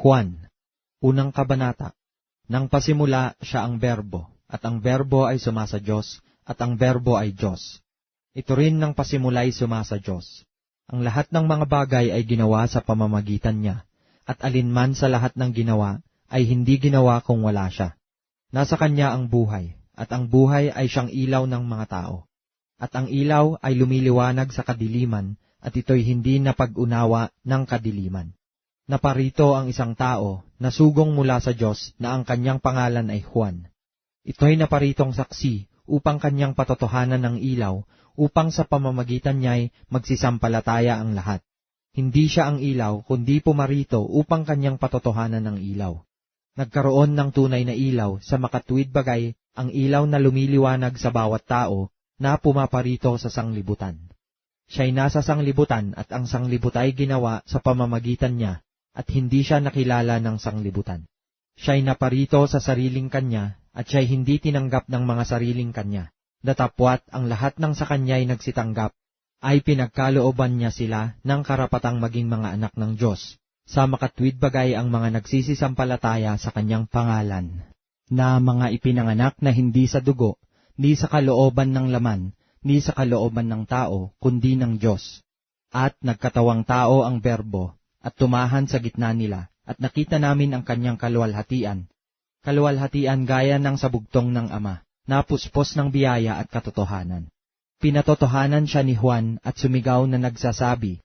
Juan, unang kabanata. Nang pasimula siya ang Berbo, at ang Berbo ay sumasa Diyos, at ang Berbo ay Diyos. Ito rin nang pasimula'y sumasa Diyos. Ang lahat ng mga bagay ay ginawa sa pamamagitan niya, at alinman sa lahat ng ginawa ay hindi ginawa kung wala siya. Nasa kanya ang buhay, at ang buhay ay siyang ilaw ng mga tao. At ang ilaw ay lumiliwanag sa kadiliman, at ito'y hindi napag-unawa ng kadiliman. Naparito ang isang tao na sugong mula sa Diyos na ang kanyang pangalan ay Juan. Ito'y naparitong saksi upang kanyang patotohanan ng ilaw, upang sa pamamagitan niya'y magsisampalataya ang lahat. Hindi siya ang ilaw, kundi pumarito upang kanyang patotohanan ng ilaw. Nagkaroon ng tunay na ilaw sa makatuwid bagay, ang ilaw na lumiliwanag sa bawat tao na pumaparito sa sanglibutan. Siya'y nasa sanglibutan at ang sanglibutan ay ginawa sa pamamagitan niya, at hindi siya nakilala ng sanglibutan. Siya'y naparito sa sariling kanya, at siya'y hindi tinanggap ng mga sariling kanya. Datapwat ang lahat ng sa kanya'y nagsitanggap, ay pinagkalooban niya sila ng karapatang maging mga anak ng Diyos, sa makatwid bagay ang mga nagsisisampalataya sa kanyang pangalan, na mga ipinanganak na hindi sa dugo, ni sa kalooban ng laman, ni sa kalooban ng tao, kundi ng Diyos. At nagkatawang tao ang Berbo, at tumahan sa gitna nila, at nakita namin ang kanyang kaluwalhatian. Kaluwalhatian gaya ng sabugtong ng Ama, na puspos ng biyaya at katotohanan. Pinatotohanan siya ni Juan at sumigaw na nagsasabi,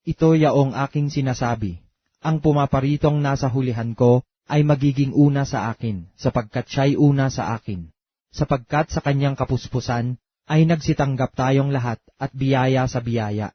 "Ito yaong aking sinasabi, ang pumaparitong nasa hulihan ko ay magiging una sa akin, sapagkat siya'y una sa akin. Sapagkat sa kanyang kapuspusan ay nagsitanggap tayong lahat at biyaya sa biyaya.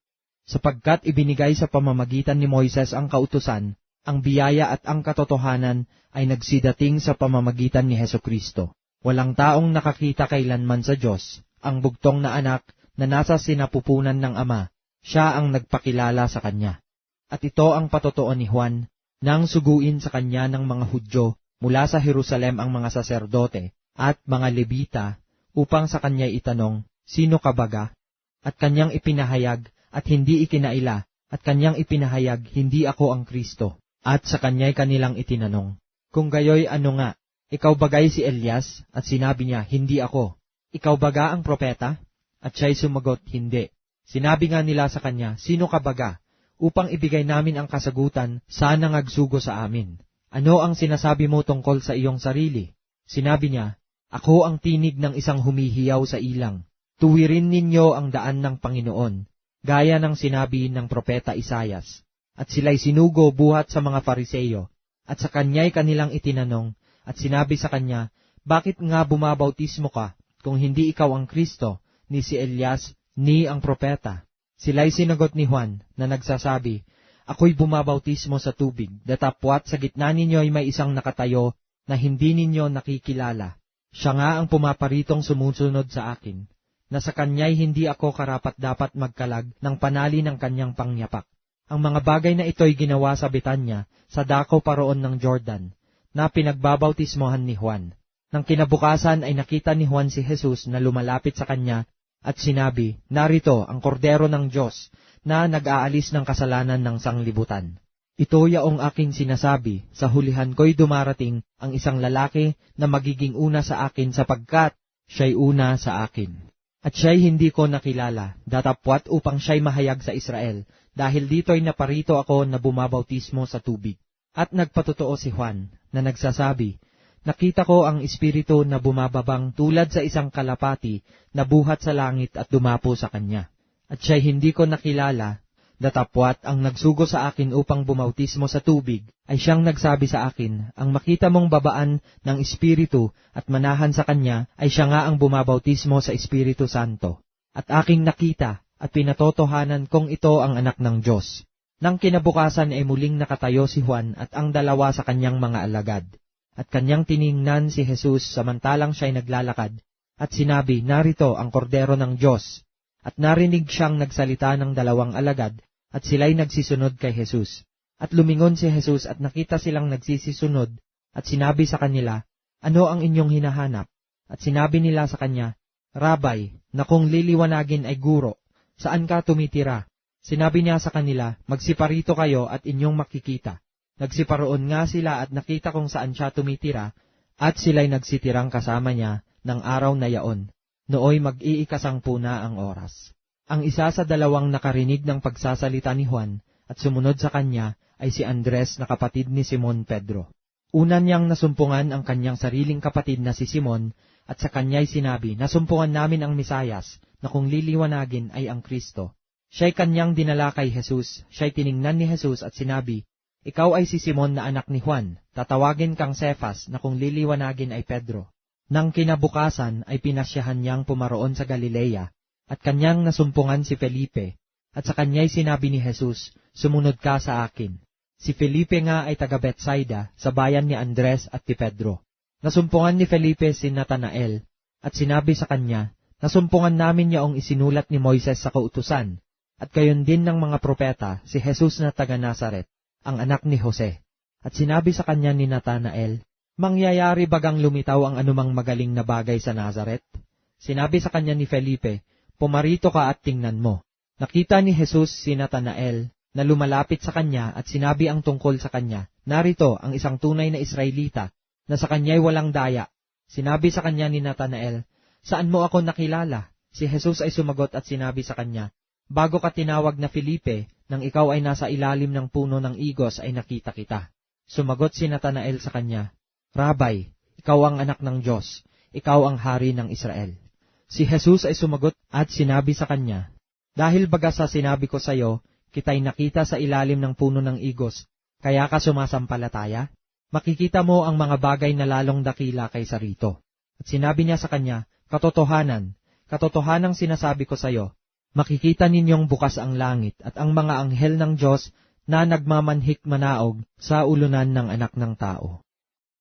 Sapagkat ibinigay sa pamamagitan ni Moises ang kautusan, ang biyaya at ang katotohanan ay nagsidating sa pamamagitan ni Hesukristo. Walang taong nakakita kailanman sa Diyos, ang bugtong na anak na nasa sinapupunan ng Ama, siya ang nagpakilala sa kanya. At ito ang patotoo ni Juan, nang suguin sa kanya ng mga Hudyo mula sa Jerusalem ang mga saserdote at mga Levita, upang sa kanya itanong, "Sino ka baga?" At kanyang ipinahayag, at hindi ikinaila, at kanyang ipinahayag, "Hindi ako ang Kristo." At sa kanya'y kanilang itinanong, "Kung gayoy ano nga, ikaw bagay si Elias?" At sinabi niya, "Hindi ako." "Ikaw baga ang propeta?" At siya'y sumagot, "Hindi." Sinabi nga nila sa kanya, "Sino ka baga?" Upang ibigay namin ang kasagutan, saan nangagsugo sa amin. "Ano ang sinasabi mo tungkol sa iyong sarili?" Sinabi niya, "Ako ang tinig ng isang humihiyaw sa ilang. Tuwirin ninyo ang daan ng Panginoon," gaya ng sinabi ng propeta Isayas. At sila'y sinugo buhat sa mga Fariseyo, at sa kanya'y kanilang itinanong, at sinabi sa kanya, "Bakit nga bumabautismo ka, kung hindi ikaw ang Kristo, ni si Elias, ni ang propeta?" Sila'y sinagot ni Juan, na nagsasabi, "Ako'y bumabautismo sa tubig, datapwat sa gitna ninyo'y may isang nakatayo, na hindi ninyo nakikilala. Siya nga ang pumaparitong sumusunod sa akin, na sa kanya'y hindi ako karapat-dapat magkalag ng panali ng kanyang pangyapak. Ang mga bagay na ito'y ginawa sa Betanya, sa dako paroon ng Jordan, na pinagbabautismohan ni Juan. Nang kinabukasan ay nakita ni Juan si Jesus na lumalapit sa kanya, at sinabi, "Narito ang kordero ng Diyos, na nag-aalis ng kasalanan ng sanglibutan. Ito yaong aking sinasabi, sa hulihan ko'y dumarating ang isang lalaki na magiging una sa akin sapagkat siya'y una sa akin. At siya'y hindi ko nakilala, datapwat upang siya'y mahayag sa Israel, dahil dito'y naparito ako na bumabautismo sa tubig." At nagpatotoo si Juan, na nagsasabi, "Nakita ko ang Espiritu na bumababang tulad sa isang kalapati na buhat sa langit at dumapo sa kanya. At siya'y hindi ko nakilala, datapwat ang nagsugo sa akin upang bumautismo sa tubig, ay siyang nagsabi sa akin, ang makita mong babaan ng Espiritu at manahan sa kanya, ay siya nga ang bumabautismo sa Espiritu Santo. At aking nakita, at pinatotohanan kong ito ang anak ng Diyos." Nang kinabukasan ay muling nakatayo si Juan at ang dalawa sa kanyang mga alagad. At kanyang tiningnan si Jesus samantalang siya'y naglalakad, at sinabi, "Narito ang kordero ng Diyos." At narinig siyang nagsalita ng dalawang alagad, at sila'y nagsisunod kay Jesus. At lumingon si Jesus at nakita silang nagsisisunod, at sinabi sa kanila, "Ano ang inyong hinahanap?" At sinabi nila sa kanya, "Rabay, na kung liliwanagin ay guro, saan ka tumitira?" Sinabi niya sa kanila, "Magsiparito kayo at inyong makikita." Nagsiparoon nga sila at nakita kung saan siya tumitira, at sila'y nagsitirang kasama niya ng araw na yaon. Nooy mag-iikasangpu na ang oras. Ang isa sa dalawang nakarinig ng pagsasalita ni Juan at sumunod sa kanya ay si Andres na kapatid ni Simon Pedro. Una niyang nasumpungan ang kanyang sariling kapatid na si Simon at sa kanya'y sinabi, "Nasumpungan namin ang Misayas na kung liliwanagin ay ang Kristo." Siya'y kanyang dinala kay Jesus. Siya'y tiningnan ni Jesus at sinabi, "Ikaw ay si Simon na anak ni Juan. Tatawagin kang Cefas na kung liliwanagin ay Pedro." Nang kinabukasan ay pinasyahan niyang pumaroon sa Galilea at kanyang nasumpungan si Felipe at sa kanya'y sinabi ni Jesus, "Sumunod ka sa akin." Si Felipe nga ay taga Betsaida sa bayan ni Andres at ni Pedro. Nasumpungan ni Felipe si Natanael at sinabi sa kanya, "Nasumpungan namin yaong isinulat ni Moises sa kautusan at gayon din ng mga propeta si Jesus na taga Nazaret, ang anak ni Jose." At sinabi sa kanya ni Natanael, "Mangyayari bagang lumitaw ang anumang magaling na bagay sa Nazaret?" Sinabi sa kanya ni Felipe, "Pumarito ka at tingnan mo." Nakita ni Jesus si Natanael na lumalapit sa kanya at sinabi ang tungkol sa kanya, "Narito ang isang tunay na Israelita na sa kanya'y walang daya." Sinabi sa kanya ni Natanael, "Saan mo ako nakilala?" Si Jesus ay sumagot at sinabi sa kanya, "Bago ka tinawag na Felipe, nang ikaw ay nasa ilalim ng puno ng igos ay nakita kita." Sumagot si Natanael sa kanya, "Rabay, ikaw ang anak ng Diyos, ikaw ang hari ng Israel." Si Jesus ay sumagot at sinabi sa kanya, "Dahil baga sa sinabi ko sa iyo, kita'y nakita sa ilalim ng puno ng igos, kaya ka sumasampalataya? Makikita mo ang mga bagay na lalong dakila kaysa rito." At sinabi niya sa kanya, "Katotohanan, katotohanang sinasabi ko sa iyo, makikita ninyong bukas ang langit at ang mga anghel ng Diyos na nagmamanhik manaog sa ulunan ng Anak ng Tao."